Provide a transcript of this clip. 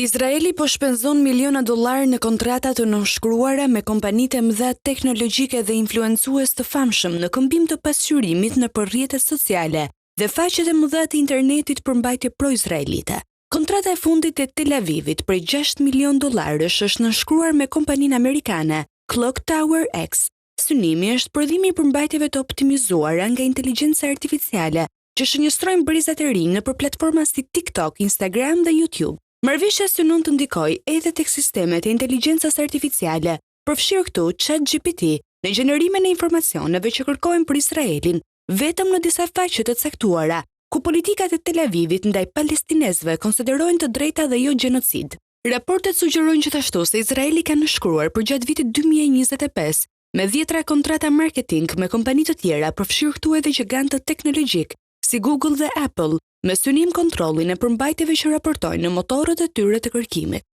Izraeli po shpenzon miliona dollar në kontrata të nënshkruara me kompanitë e mëdha teknologjike dhe influencues të famshëm në këmbim të pasqyrimit nëpër rrjetet sociale dhe faqet e mëdha të internetit për mbajtje pro-izraelite. Kontrata e fundit e Tel Avivit për $6 milion është nënshkruar me kompaninë amerikane Clock Tower X. Synimi është prodhimi i përmbajtjeve të optimizuara nga inteligjenca artificiale që shënjestrojnë brizat e rinj nëpër platforma si TikTok, Instagram dhe YouTube. Marrëveshja synon të ndikojë edhe tek sistemet e inteligjencës artificiale, përfshirë këtu ChatGPT, në gjenerimin e informacioneve që kërkojnë për Izraelin, vetëm në disa faqe të caktuara, ku politikat e Tel Avivit ndaj palestinezëve konsiderojnë të drejta dhe jo gjenocid. Raportet sugjerojnë gjithashtu se Izraeli ka nënshkruar përgjatë vitit 2025 me 10 kontrata marketing me kompani të tjera, përfshirë këtu edhe gjigantët teknologjik si Google dhe Apple, me synim kontrollin e përmbajtjeve që raportojnë në motorët e tyre të kërkimit.